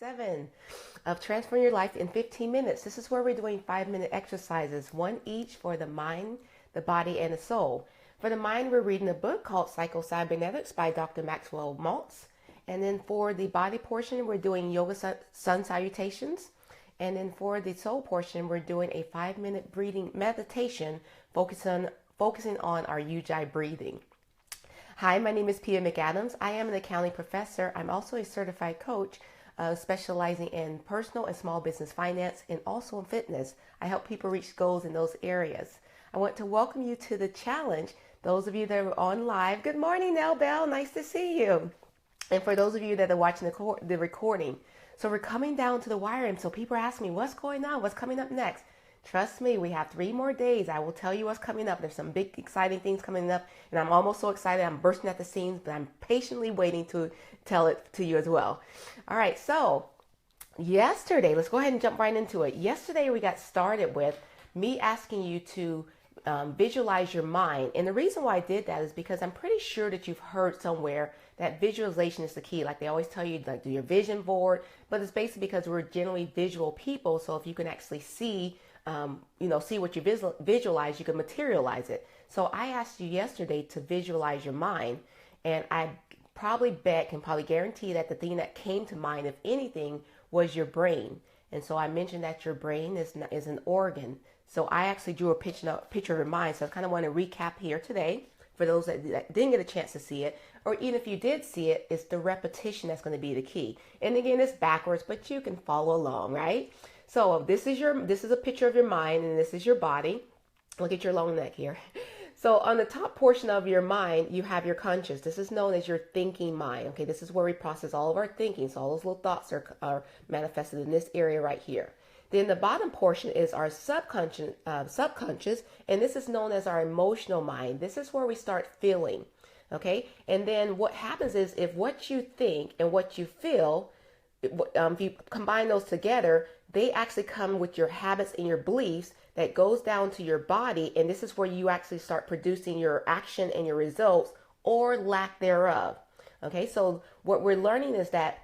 7 of Transform Your Life in 15 Minutes. This is where we're doing 5-minute exercises, one each for the mind, the body, and the soul. For the mind, we're reading a book called Psycho-Cybernetics by Dr. Maxwell Maltz. And then for the body portion, we're doing Yoga Sun Salutations. And then for the soul portion, we're doing a 5-minute breathing meditation focusing on our Ujjayi breathing. Hi, my name is Pia McAdams. I am an accounting professor. I'm also a certified coach specializing in personal and small business finance and also in fitness. I help people reach goals in those areas. I want to welcome you to the challenge. Those of you that are on live, good morning, Nell Bell. Nice to see you. And for those of you that are watching the recording, so we're coming down to the wire, and so people ask me, what's going on? What's coming up next? Trust me, we have 3 more days. I will tell you what's coming up. There's some big, exciting things coming up, and I'm almost so excited. I'm bursting at the seams, but I'm patiently waiting to tell it to you as well. All right, so yesterday, let's go ahead and jump right into it. Yesterday, we got started with me asking you to visualize your mind. And the reason why I did that is because I'm pretty sure that you've heard somewhere that visualization is the key. Like they always tell you, like do your vision board, but it's basically because we're generally visual people. So if you can actually see, see what you visualize, you can materialize it. So I asked you yesterday to visualize your mind, and I can probably guarantee that the thing that came to mind, if anything, was your brain. And so I mentioned that your brain is an organ. So I actually drew a picture of your mind. So I kind of want to recap here today for those that didn't get a chance to see it, or even if you did see it, it's the repetition that's going to be the key. And again, it's backwards, but you can follow along, right? So this is a picture of your mind, and this is your body. Look at your long neck here. So on the top portion of your mind, you have your conscious. This is known as your thinking mind. Okay, this is where we process all of our thinking. So all those little thoughts are manifested in this area right here. Then the bottom portion is our subconscious, and this is known as our emotional mind. This is where we start feeling, okay? And then what happens is if what you think and what you feel, if you combine those together, they actually come with your habits and your beliefs that goes down to your body, and this is where you actually start producing your action and your results or lack thereof, okay? So what we're learning is that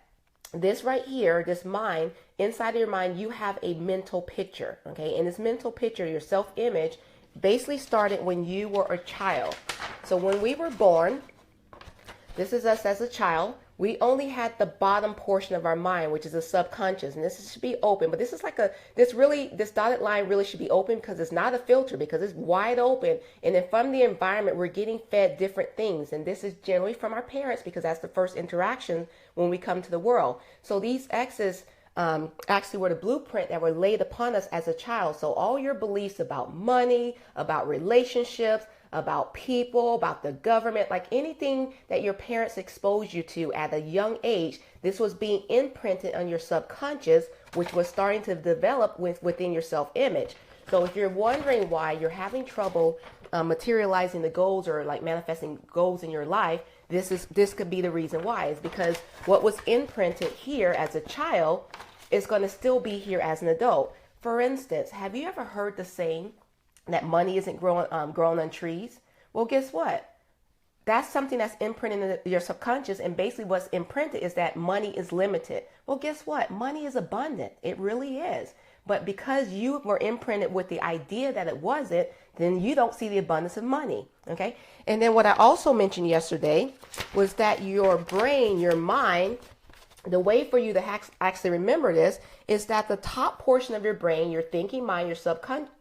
this right here, this mind, inside of your mind, you have a mental picture, okay? And this mental picture, your self-image, basically started when you were a child. So when we were born, this is us as a child. We only had the bottom portion of our mind, which is the subconscious, and this should be open. But this is like this dotted line really should be open because it's not a filter, because it's wide open. And then from the environment, we're getting fed different things. And this is generally from our parents because that's the first interaction when we come to the world. So these X's actually were the blueprint that were laid upon us as a child. So all your beliefs about money, about relationships, about people, about the government, like anything that your parents exposed you to at a young age, this was being imprinted on your subconscious, which was starting to develop within your self-image. So if you're wondering why you're having trouble materializing the goals or like manifesting goals in your life, this could be the reason why. It's because what was imprinted here as a child is going to still be here as an adult. For instance, have you ever heard the saying that money isn't grown on trees? Well, guess what? That's something that's imprinted in your subconscious, and basically what's imprinted is that money is limited. Well, guess what? Money is abundant. It really is. But because you were imprinted with the idea that it wasn't, then you don't see the abundance of money, okay? And then what I also mentioned yesterday was that your brain, your mind, the way for you to actually remember this is that the top portion of your brain, your thinking mind,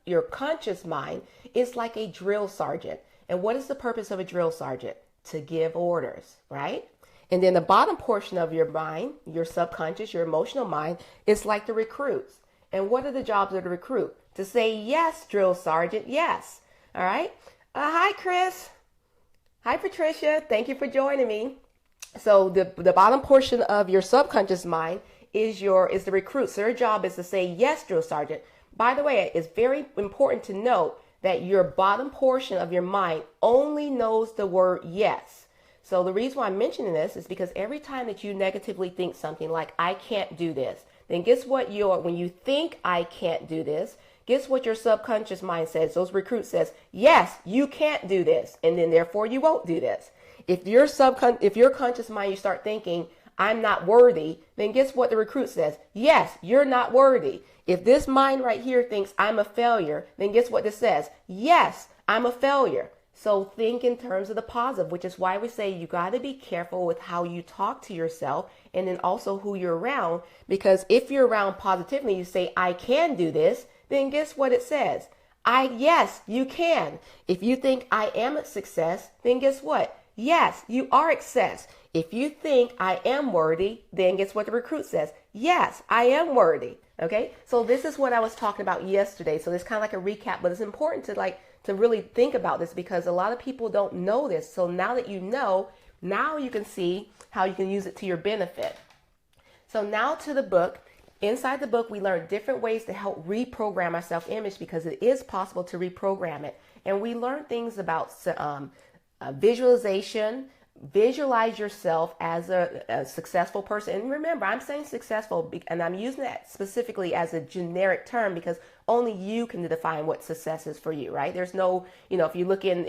your conscious mind, is like a drill sergeant. And what is the purpose of a drill sergeant? To give orders, right? And then the bottom portion of your mind, your subconscious, your emotional mind, is like the recruits. And what are the jobs of the recruit? To say, yes, drill sergeant, yes. All right. Hi, Chris. Hi, Patricia. Thank you for joining me. So the bottom portion of your subconscious mind is the recruit. So their job is to say, yes, drill sergeant. By the way, it's very important to note that your bottom portion of your mind only knows the word yes. So the reason why I'm mentioning this is because every time that you negatively think something like, I can't do this, then guess what? When you think I can't do this, guess what your subconscious mind says? Those recruits says, yes, you can't do this. And then therefore you won't do this. If your conscious mind, you start thinking, I'm not worthy, then guess what the recruit says? Yes, you're not worthy. If this mind right here thinks I'm a failure, then guess what this says? Yes, I'm a failure. So think in terms of the positive, which is why we say you got to be careful with how you talk to yourself and then also who you're around. Because if you're around positively, you say, I can do this, then guess what it says? Yes, you can. If you think I am a success, then guess what? Yes, you are a success. If you think I am worthy, then guess what the recruit says? Yes, I am worthy. Okay. So this is what I was talking about yesterday. So it's kind of like a recap, but it's important to really think about this because a lot of people don't know this. So now that you know, now you can see how you can use it to your benefit. So now to the book. Inside the book, we learn different ways to help reprogram our self-image because it is possible to reprogram it. And we learn things about visualization. Visualize yourself as a successful person. And remember, I'm saying successful, and I'm using that specifically as a generic term because only you can define what success is for you, right? There's no, if you look in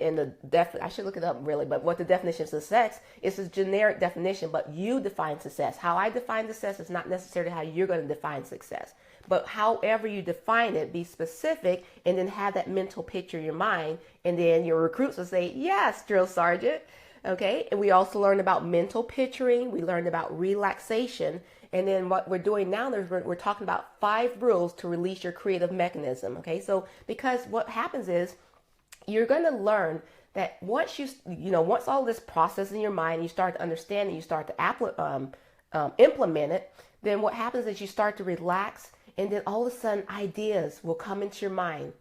I should look it up really, but what the definition of success is a generic definition, but you define success. How I define success is not necessarily how you're going to define success. But however you define it, be specific and then have that mental picture in your mind. And then your recruits will say, yes, drill sergeant. Okay, and we also learned about mental picturing. We learned about relaxation. And then what we're doing now is we're talking about 5 rules to release your creative mechanism. Okay, so because what happens is you're going to learn that once once all this process in your mind, you start to understand it, you start to implement it, then what happens is you start to relax. And then all of a sudden ideas will come into your mind,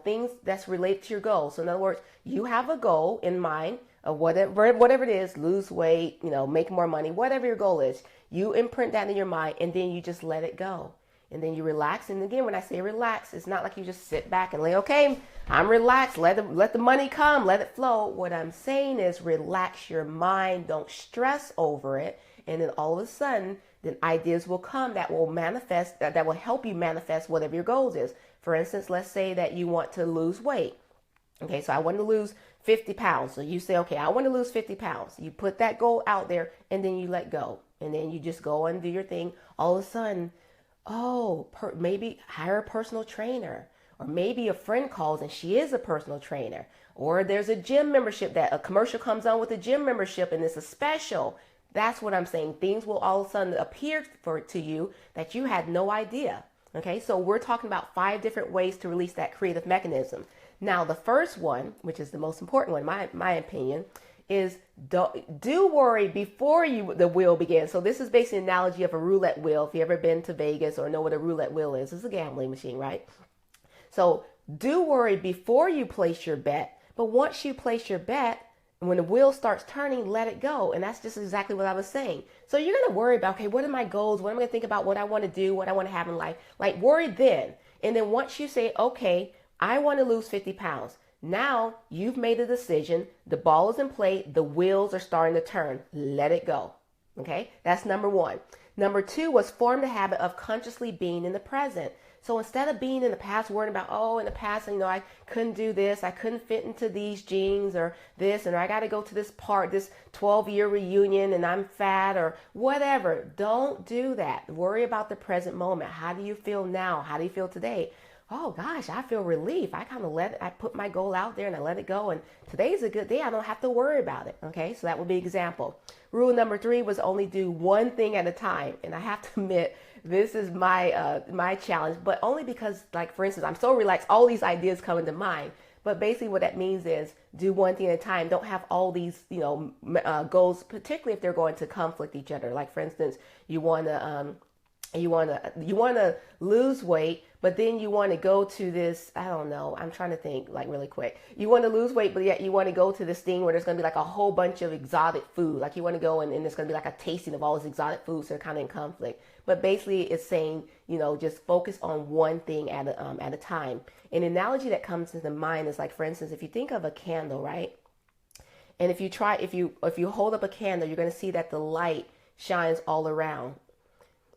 things that's related to your goals. So in other words, you have a goal in mind of whatever it is, lose weight, make more money, whatever your goal is, you imprint that in your mind and then you just let it go. And then you relax. And again, when I say relax, it's not like you just sit back and okay, I'm relaxed. Let the money come, let it flow. What I'm saying is relax your mind. Don't stress over it. And then all of a sudden, then ideas will come that will manifest, that will help you manifest whatever your goals is. For instance, let's say that you want to lose weight. Okay, so I want to lose 50 pounds. So you say, okay, I want to lose 50 pounds. You put that goal out there and then you let go. And then you just go and do your thing. All of a sudden, maybe hire a personal trainer. Or maybe a friend calls and she is a personal trainer. Or there's a gym membership that a commercial comes on with a gym membership and it's a special. That's what I'm saying. Things will all of a sudden appear to you that you had no idea. Okay, so we're talking about 5 different ways to release that creative mechanism. Now, the first one, which is the most important one, in my opinion, is do worry before the wheel begins. So this is basically an analogy of a roulette wheel. If you've ever been to Vegas or know what a roulette wheel is, it's a gambling machine, right? So do worry before you place your bet. But once you place your bet, when the wheel starts turning, let it go. And that's just exactly what I was saying. So you're going to worry about, okay, what are my goals? What am I going to think about? What I want to do? What I want to have in life? Like worry then. And then once you say, okay, I want to lose 50 pounds. Now you've made a decision. The ball is in play. The wheels are starting to turn. Let it go. Okay. That's number 1. Number 2 was form the habit of consciously being in the present. So instead of being in the past, worrying about, in the past, I couldn't do this. I couldn't fit into these jeans or this, and I got to go to this 12-year reunion and I'm fat or whatever. Don't do that. Worry about the present moment. How do you feel now? How do you feel today? Oh gosh, I feel relief. I put my goal out there and I let it go. And today's a good day. I don't have to worry about it. Okay. So that would be example. Rule number 3 was only do one thing at a time. And I have to admit, this is my challenge, but only because, like, for instance, I'm so relaxed, all these ideas come into mind. But basically what that means is do one thing at a time. Don't have all these, goals, particularly if they're going to conflict each other. Like, for instance, you want to lose weight, but then you want to go to this, I don't know, I'm trying to think like really quick. You want to lose weight, but yet you want to go to this thing where there's going to be like a whole bunch of exotic food. Like you want to go and there's going to be like a tasting of all this exotic foods that are kind of in conflict. But basically it's saying, just focus on one thing at a time. An analogy that comes to the mind is like, for instance, if you think of a candle, right? And if you hold up a candle, you're going to see that the light shines all around.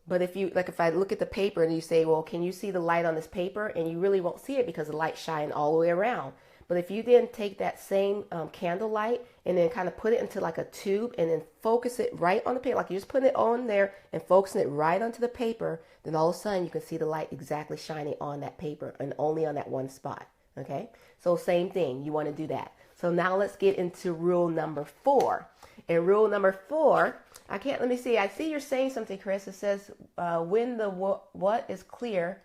But if I look at the paper and you say, well, can you see the light on this paper? And you really won't see it because the light shines all the way around. But if you then take that same candle light and then kind of put it into like a tube and then focus it right on the paper, like you're just putting it on there and focusing it right onto the paper, then all of a sudden you can see the light exactly shining on that paper and only on that one spot. Okay, so same thing, you want to do that. So now let's get into rule number 4. And rule number 4, let me see. I see you're saying something, Chris. It says, when the what is clear,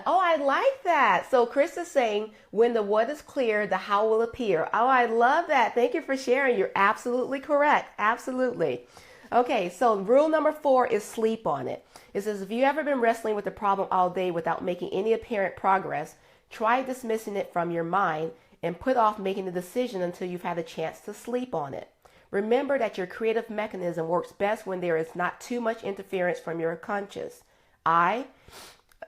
I like that. So Chris is saying, when the what is clear, the how will appear. Oh, I love that. Thank you for sharing. You're absolutely correct. Absolutely. Okay, so rule number 4 is sleep on it. It says, if you've ever been wrestling with the problem all day without making any apparent progress, try dismissing it from your mind and put off making the decision until you've had a chance to sleep on it. Remember that your creative mechanism works best when there is not too much interference from your conscious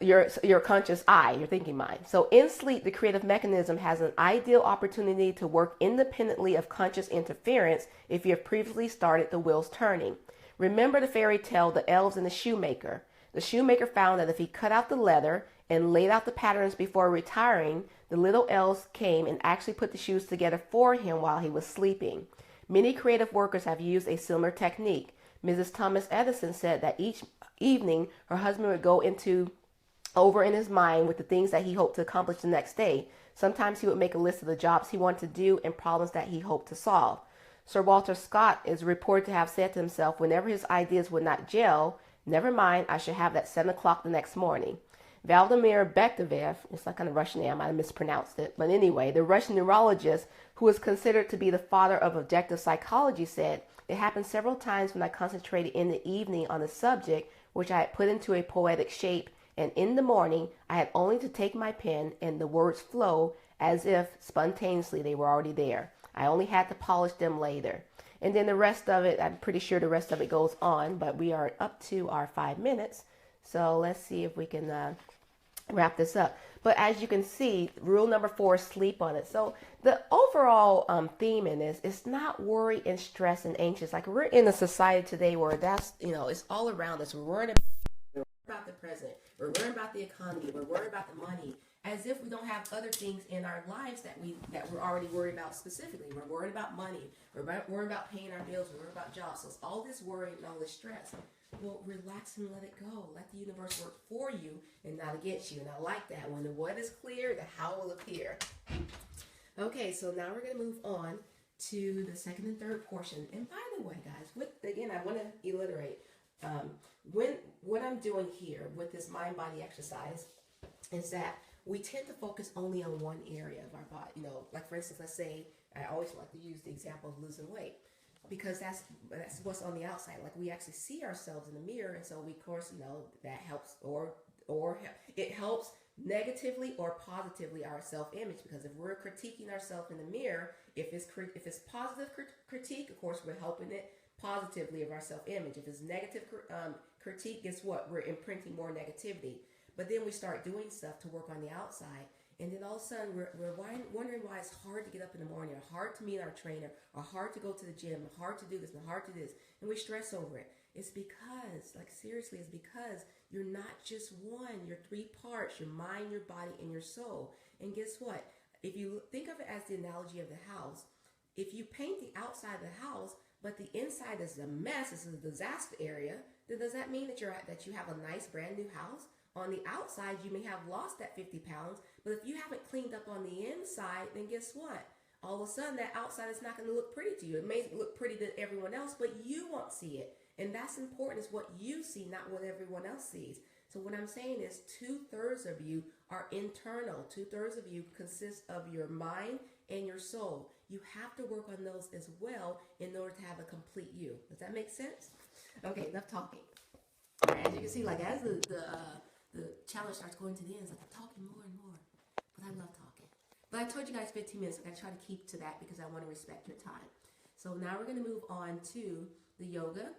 your conscious your thinking mind. So in sleep, the creative mechanism has an ideal opportunity to work independently of conscious interference if you have previously started the wheels turning. Remember the fairy tale, The Elves and the Shoemaker. The shoemaker found that if he cut out the leather and laid out the patterns before retiring, the little elves came and actually put the shoes together for him while he was sleeping. Many creative workers have used a similar technique. Mrs. Thomas Edison said that each evening her husband would go over in his mind with the things that he hoped to accomplish the next day. Sometimes he would make a list of the jobs he wanted to do and problems that he hoped to solve. Sir Walter Scott is reported to have said to himself whenever his ideas would not gel, never mind, I should have that 7 o'clock the next morning. Vladimir Bekhterev, it's not kind of Russian name, I might have mispronounced it, but anyway, the Russian neurologist who is considered to be the father of objective psychology said, it happened several times when I concentrated in the evening on the subject which I had put into a poetic shape, and in the morning I had only to take my pen and the words flow as if spontaneously they were already there. I only had to polish them later. And then the rest of it, I'm pretty sure the rest of it goes on, but we are up to our 5 minutes. So let's see if we can wrap this up. But as you can see, rule number 4 is sleep on it. So the overall theme in this is not worry and stress and anxious. Like we're in a society today where that's, it's all around us. We're worried about the present. We're worried about the economy. We're worried about the money. As if we don't have other things in our lives that we're already worried about specifically. We're worried about money. We're worried about paying our bills. We're worried about jobs. So it's all this worry and all this stress. Well, relax and let it go. Let the universe work for you and not against you. And I like that. When the what is clear, the how will appear. Okay, so now we're going to move on to the second and third portion. And by the way, guys, again, I want to reiterate. What I'm doing here with this mind-body exercise is that we tend to focus only on one area of our body. Like for instance, let's say, I always like to use the example of losing weight. Because that's what's on the outside. Like we actually see ourselves in the mirror, and so we, of course, that helps, or it helps negatively or positively our self-image. Because if we're critiquing ourselves in the mirror, if it's positive critique, of course, we're helping it positively of our self-image. If it's negative critique, guess what? We're imprinting more negativity. But then we start doing stuff to work on the outside. And then all of a sudden, we're wondering why it's hard to get up in the morning, or hard to meet our trainer, or hard to go to the gym, or hard to do this, and hard to do this. And we stress over it. It's because, seriously, it's because you're not just one. You're 3 parts, your mind, your body, and your soul. And guess what? If you think of it as the analogy of the house, if you paint the outside of the house, but the inside is a mess, it's a disaster area, then does that mean that you have a nice brand new house? On the outside, you may have lost that 50 pounds, but if you haven't cleaned up on the inside, then guess what? All of a sudden, that outside is not going to look pretty to you. It may look pretty to everyone else, but you won't see it. And that's important, is what you see, not what everyone else sees. So what I'm saying is 2/3 of you are internal. 2/3 of you consist of your mind and your soul. You have to work on those as well in order to have a complete you. Does that make sense? Okay, enough talking. All right, as you can see, as the challenge starts going to the end, it's like I'm talking more and more. But I love talking. But I told you guys 15 minutes. I try to keep to that because I want to respect your time. So now we're going to move on to the yoga,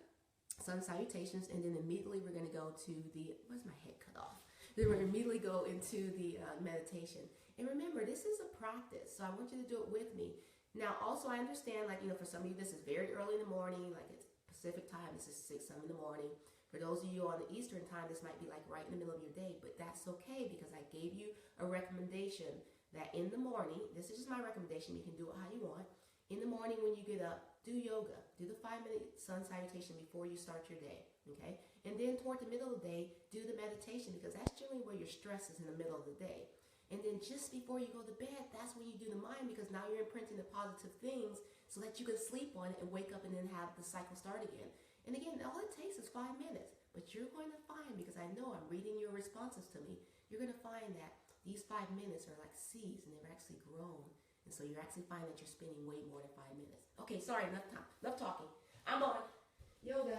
sun salutations, and then immediately we're going to go to the, where's my head cut off? Then we're going to immediately go into the meditation. And remember, this is a practice, so I want you to do it with me. Now, also, I understand, for some of you, this is very early in the morning, it's Pacific time, this is 6, 7 in the morning. For those of you on the Eastern time, this might be right in the middle of your day, but that's okay because I gave you a recommendation that in the morning, this is just my recommendation, you can do it how you want. In the morning when you get up, do yoga. Do the 5-minute sun salutation before you start your day, okay? And then toward the middle of the day, do the meditation, because that's generally where your stress is, in the middle of the day. And then just before you go to bed, that's when you do the mind, because now you're imprinting the positive things so that you can sleep on it and wake up and then have the cycle start again. And again, all it takes is 5 minutes. But you're going to find, because I know I'm reading your responses to me, you're going to find that these 5 minutes are like seeds and they've actually grown. And so you actually find that you're spending way more than 5 minutes. Okay, sorry, enough time. Enough talking. I'm on yoga.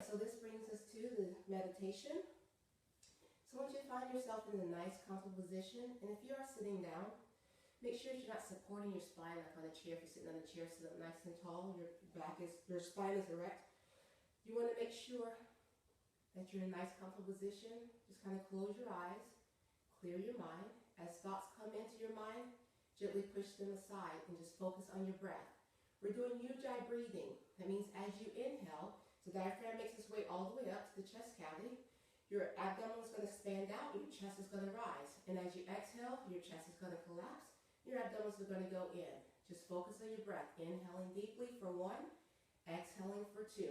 so this brings us to the meditation. So I want you to find yourself in a nice, comfortable position. And if you are sitting down, make sure you're not supporting your spine like on a chair. If you're sitting on a chair, sit up nice and tall. Your spine is erect. You want to make sure that you're in a nice, comfortable position. Just kind of close your eyes, clear your mind. As thoughts come into your mind, gently push them aside and just focus on your breath. We're doing Ujjayi breathing. That means as you inhale, the diaphragm makes its way all the way up to the chest cavity. Your abdomen is going to expand out, your chest is going to rise. And as you exhale, your chest is going to collapse, your abdomen is going to go in. Just focus on your breath. Inhaling deeply for 1, exhaling for 2.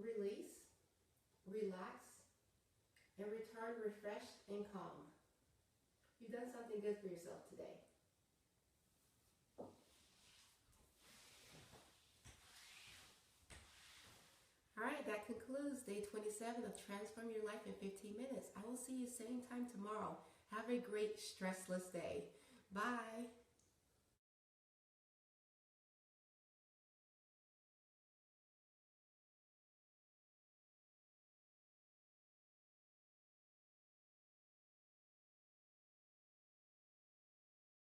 release, relax, and return refreshed and calm. You've done something good for yourself today. All right, that concludes day 27 of Transform Your Life in 15 Minutes. I will see you same time tomorrow. Have a great stressless day. Bye.